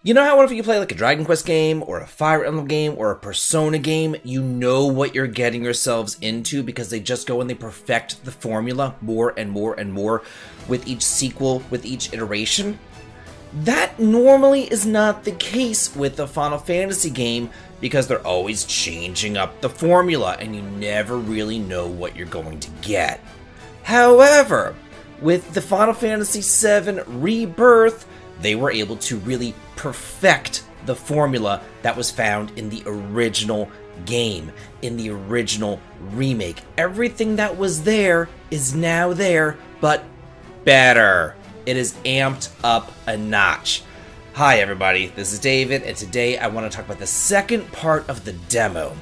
You know how whenever you play like a Dragon Quest game, or a Fire Emblem game, or a Persona game, you know what you're getting yourselves into because they just go and they perfect the formula more and more and more with each sequel, with each iteration? That normally is not the case with a Final Fantasy game because they're always changing up the formula and you never really know what you're going to get. However, with the Final Fantasy VII Rebirth, they were able to really perfect the formula that was found in the original game, in the original remake. Everything that was there is now there, but better. It is amped up a notch. Hi everybody, this is David, and today I want to talk about the second part of the demo.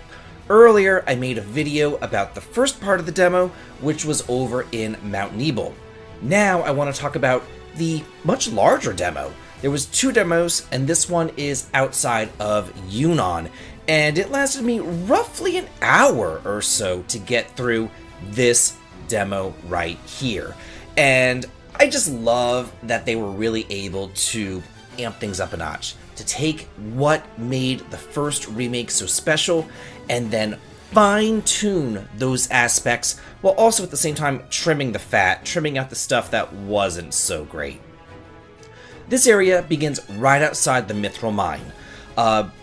Earlier, I made a video about the first part of the demo, which was over in Mount Nebel. Now I want to talk about the much larger demo. There was two demos, and this one is outside of Yunnan, and it lasted me roughly an hour or so to get through this demo right here. And I just love that they were really able to amp things up a notch, to take what made the first remake so special and then fine-tune those aspects while also at the same time trimming the fat, trimming out the stuff that wasn't so great. This area begins right outside the Mithril Mine.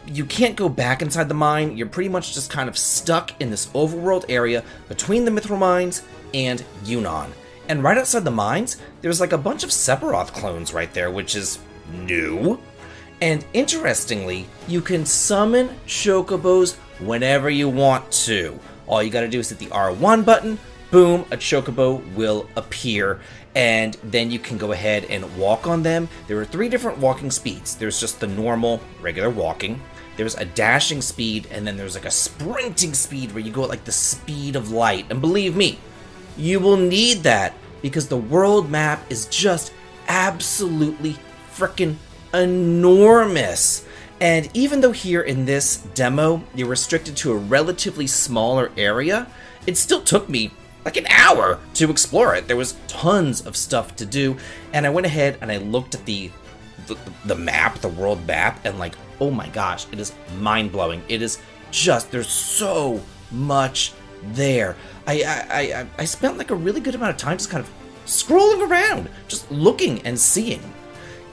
You can't go back inside the mine, you're pretty much just kind of stuck in this overworld area between the Mithril Mines and Yunnan. And right outside the mines, there's like a bunch of Sephiroth clones right there, which is new. And interestingly, you can summon Chocobos whenever you want to. All you gotta do is hit the R1 button, boom, a Chocobo will appear, and then you can go ahead and walk on them. There are 3 different walking speeds. There's just the normal, regular walking, there's a dashing speed, and then there's like a sprinting speed where you go at like the speed of light. And believe me, you will need that because the world map is just absolutely freaking enormous. And even though here in this demo you're restricted to a relatively smaller area, it still took me like an hour to explore it. There was tons of stuff to do, and I went ahead and I looked at the map, the world map, and like, oh my gosh, it is mind-blowing. It is just, there's so much there. I spent like a really good amount of time just kind of scrolling around, just looking and seeing.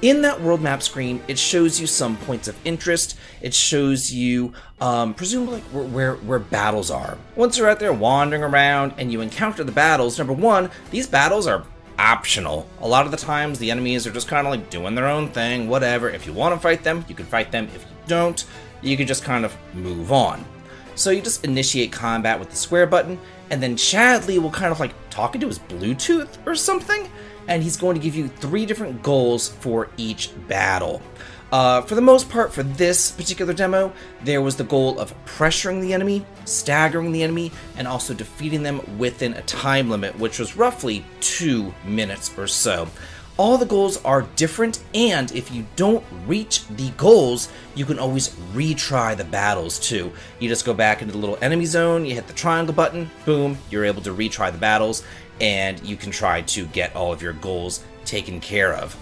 In that world map screen, it shows you some points of interest. It shows you, presumably, where battles are. Once you're out there wandering around and you encounter the battles, number one, these battles are optional. A lot of the times, the enemies are just kind of like doing their own thing, whatever. If you want to fight them, you can fight them. If you don't, you can just kind of move on. So you just initiate combat with the square button, and then Chadley will kind of like talk into his Bluetooth or something, and he's going to give you 3 different goals for each battle. For the most part, for this particular demo, there was the goal of pressuring the enemy, staggering the enemy, and also defeating them within a time limit, which was roughly 2 minutes or so. All the goals are different, and if you don't reach the goals, you can always retry the battles too. You just go back into the little enemy zone, you hit the triangle button, boom, you're able to retry the battles, and you can try to get all of your goals taken care of.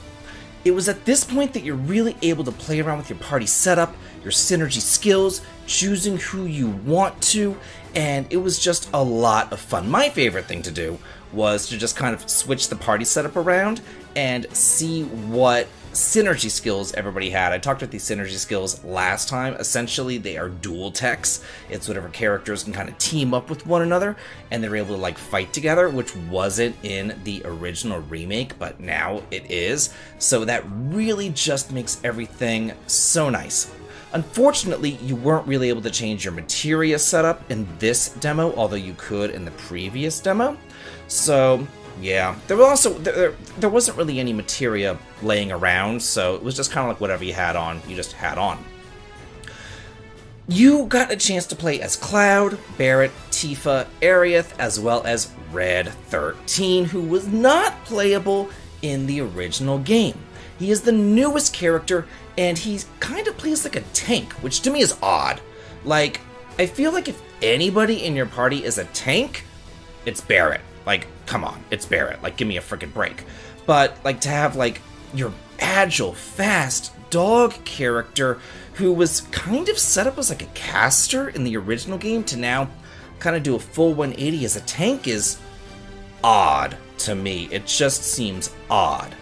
It was at this point that you're really able to play around with your party setup, your synergy skills, choosing who you want to, and it was just a lot of fun. My favorite thing to do was to just kind of switch the party setup around and see what synergy skills everybody had. I talked about these synergy skills last time. Essentially, they are dual techs. It's whatever characters can kind of team up with one another, and they're able to like fight together, which wasn't in the original remake, but now it is. So that really just makes everything so nice. Unfortunately, you weren't really able to change your materia setup in this demo, although you could in the previous demo. So yeah, there wasn't really any materia laying around, so it was just kind of like whatever you had on, you just had on. You got a chance to play as Cloud, Barret, Tifa, Aerith, as well as Red 13, who was not playable in the original game. He is the newest character, and he kind of plays like a tank, which to me is odd. Like, I feel like if anybody in your party is a tank, it's Barret. Like, come on, it's Barret. Like, give me a freaking break. But, like, to have, like, your agile, fast dog character who was kind of set up as like a caster in the original game to now kind of do a full 180 as a tank is odd to me. It just seems odd.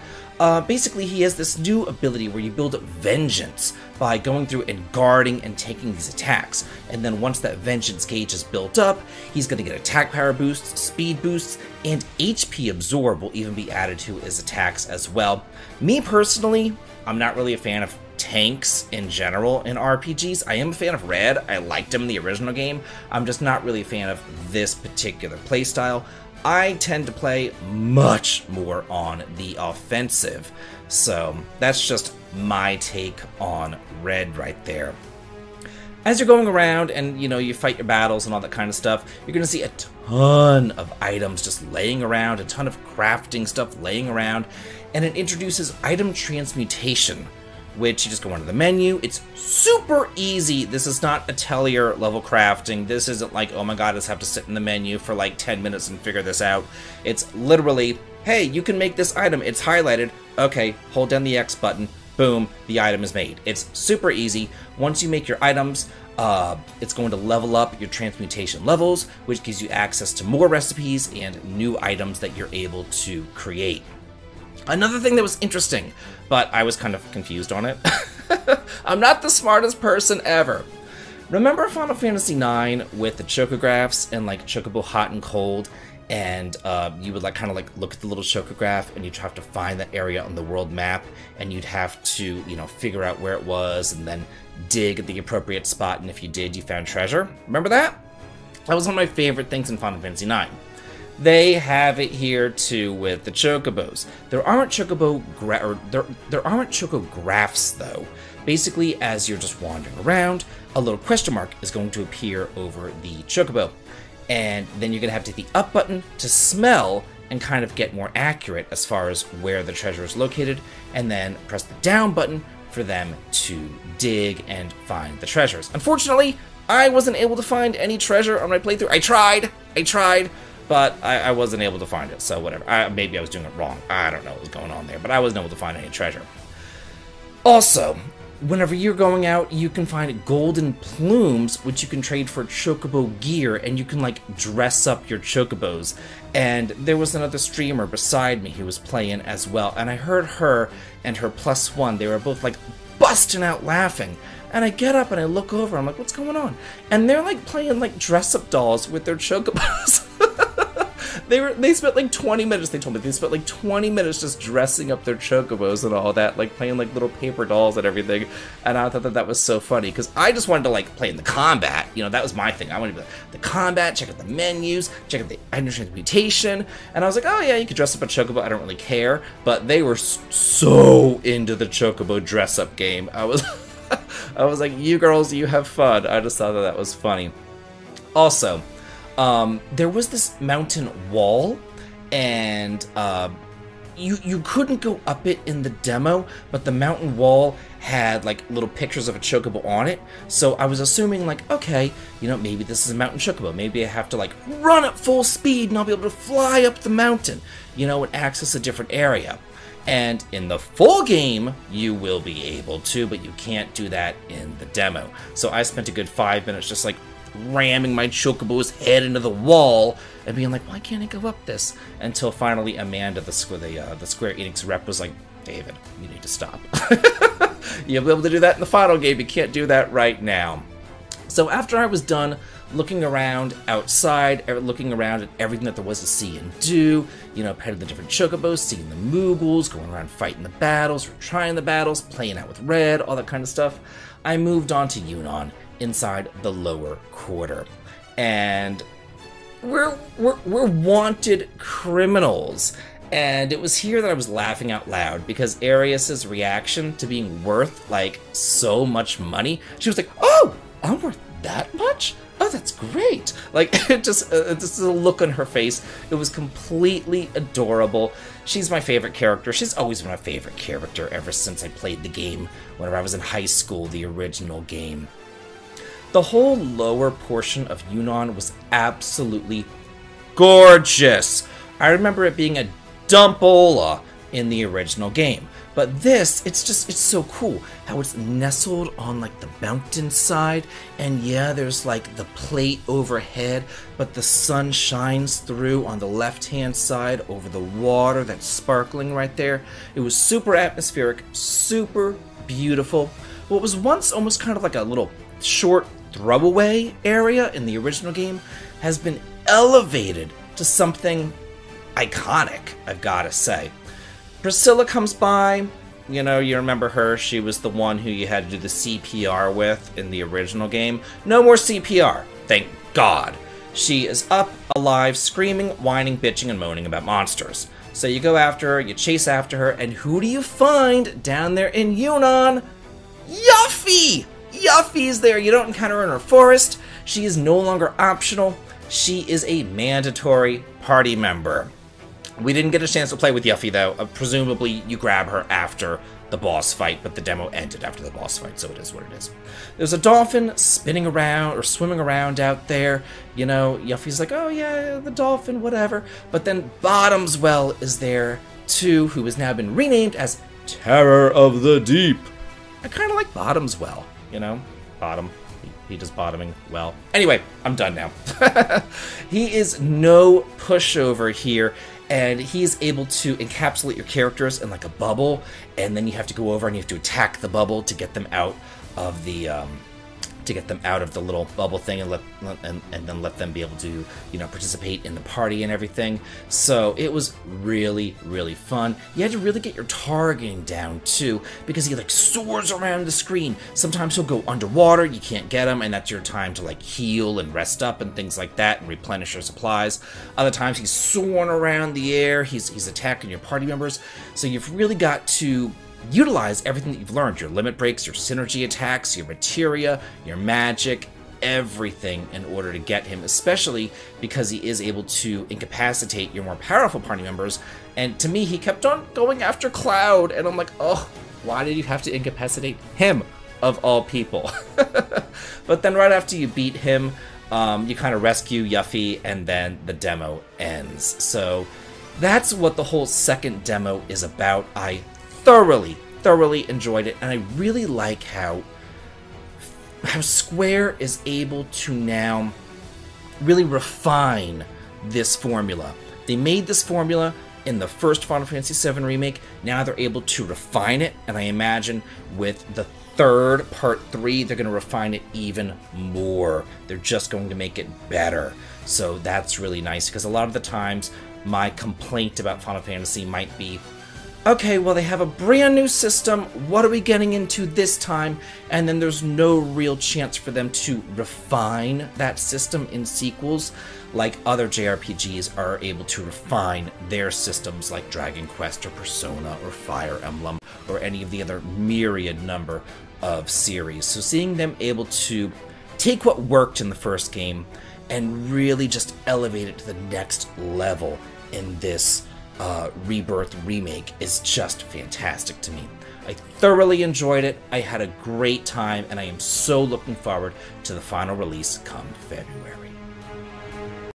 Basically, he has this new ability where you build up vengeance by going through and guarding and taking these attacks. And then once that vengeance gauge is built up, he's going to get attack power boosts, speed boosts, and HP absorb will even be added to his attacks as well. Me personally, I'm not really a fan of tanks in general in RPGs. I am a fan of Red. I liked him in the original game. I'm just not really a fan of this particular playstyle. I tend to play much more on the offensive. So that's just my take on Red right there. As you're going around and, you know, you fight your battles and all that kind of stuff, you're going to see a ton of items just laying around, a ton of crafting stuff laying around, and it introduces item transmutation, which you just go into the menu. It's super easy. This is not atelier level crafting. This isn't like, oh my god, I just have to sit in the menu for like 10 minutes and figure this out. It's literally, hey, you can make this item. It's highlighted. Okay, hold down the X button. Boom, the item is made. It's super easy. Once you make your items, it's going to level up your transmutation levels, which gives you access to more recipes and new items that you're able to create. Another thing that was interesting, but I was kind of confused on it. I'm not the smartest person ever. Remember Final Fantasy IX with the chocographs and like Chocobo Hot and Cold, and you would like kind of like look at the little chocograph and you'd have to find that area on the world map, and you'd have to, you know, figure out where it was and then dig at the appropriate spot, and if you did, you found treasure. Remember that? That was one of my favorite things in Final Fantasy IX. They have it here too with the chocobos. There aren't there aren't chocographs though. Basically, as you're just wandering around, a little question mark is going to appear over the chocobo, and then you're gonna have to hit the up button to smell and kind of get more accurate as far as where the treasure is located, and then press the down button for them to dig and find the treasures. Unfortunately, I wasn't able to find any treasure on my playthrough. I tried. But I wasn't able to find it, so whatever. Maybe I was doing it wrong. I don't know what was going on there, but I wasn't able to find any treasure. Also, whenever you're going out, you can find golden plumes, which you can trade for chocobo gear, and you can, like, dress up your chocobos. And there was another streamer beside me who was playing as well, and I heard her and her +1. They were both, like, busting out laughing. And I get up and I look over, I'm like, what's going on? And they're, like, playing, like, dress-up dolls with their chocobos. They spent like 20 minutes, they told me, they spent like 20 minutes just dressing up their chocobos and all that, like playing like little paper dolls and everything, and I thought that that was so funny, because I just wanted to like play in the combat, you know, that was my thing. I wanted to be like, the combat, check out the menus, check out the item transmutation, and I was like, oh yeah, you could dress up a chocobo, I don't really care, but they were so into the chocobo dress-up game. I was like, you girls, you have fun. I just thought that that was funny. Also, there was this mountain wall, and you couldn't go up it in the demo, but the mountain wall had like little pictures of a chocobo on it, so I was assuming like, okay, you know, maybe this is a mountain chocobo, maybe I have to like run at full speed and I'll be able to fly up the mountain, you know, and access a different area. And in the full game, you will be able to, but you can't do that in the demo. So I spent a good 5 minutes just like ramming my chocobo's head into the wall and being like, why can't I go up this? Until finally Amanda, the Square Enix rep, was like, David, you need to stop. You'll be able to do that in the final game, you can't do that right now. So after I was done looking around outside, looking around at everything that there was to see and do, you know, petting the different chocobos, seeing the Moogles, going around fighting the battles, or trying the battles, playing out with Red, all that kind of stuff, I moved on to Yunnan, inside the lower quarter. And we're wanted criminals. And it was here that I was laughing out loud, because Arius's reaction to being worth like so much money, she was like, oh, I'm worth that much? Oh, that's great. Like, it just a look on her face. It was completely adorable. She's my favorite character. She's always been my favorite character ever since I played the game, whenever I was in high school, the original game. The whole lower portion of Yunnan was absolutely gorgeous. I remember it being a dumpola in the original game. But this, it's so cool how it's nestled on like the mountain side, and yeah, there's like the plate overhead, but the sun shines through on the left-hand side over the water that's sparkling right there. It was super atmospheric, super beautiful. What was once almost kind of like a little short throwaway area in the original game has been elevated to something iconic, I've gotta say. Priscilla comes by. You know, you remember her. She was the one who you had to do the CPR with in the original game. No more CPR, thank God. She is up, alive, screaming, whining, bitching, and moaning about monsters. So you go after her, you chase after her, and who do you find down there in Yunnan? Yuffie! Yuffie's there. You don't encounter her in her forest. She is no longer optional. She is a mandatory party member. We didn't get a chance to play with Yuffie, though. Presumably, you grab her after the boss fight, but the demo ended after the boss fight, so it is what it is. There's a dolphin spinning around or swimming around out there. You know, Yuffie's like, oh yeah, the dolphin, whatever. But then Bottomswell is there, too, who has now been renamed as Terror of the Deep. I kind of like Bottomswell, you know? Bottom. He does bottoming well. Anyway, I'm done now. He is no pushover here, and he's able to encapsulate your characters in like a bubble, and then you have to go over and you have to attack the bubble to get them out of the little bubble thing, and then let them be able to, you know, participate in the party and everything. So it was really, really fun. You had to really get your targeting down too, because he like soars around the screen. Sometimes he'll go underwater, you can't get him, and that's your time to like heal and rest up and things like that and replenish your supplies. Other times he's soaring around the air, he's attacking your party members. So you've really got to utilize everything that you've learned, your limit breaks, your synergy attacks, your materia, your magic, everything in order to get him, especially because he is able to incapacitate your more powerful party members. And to me, he kept on going after Cloud, and I'm like, oh, why did you have to incapacitate him, of all people? But then right after you beat him, you kind of rescue Yuffie, and then the demo ends. So that's what the whole second demo is about. I thoroughly enjoyed it, and I really like how Square is able to now really refine this formula. They made this formula in the first Final Fantasy VII Remake. Now they're able to refine it, and I imagine with the third, Part 3, they're going to refine it even more. They're just going to make it better. So that's really nice, because a lot of the times my complaint about Final Fantasy might be, okay, well, they have a brand new system, what are we getting into this time? And then there's no real chance for them to refine that system in sequels like other JRPGs are able to refine their systems like Dragon Quest or Persona or Fire Emblem or any of the other myriad number of series. So seeing them able to take what worked in the first game and really just elevate it to the next level in this Rebirth remake is just fantastic to me. I thoroughly enjoyed it, I had a great time, and I am so looking forward to the final release come February.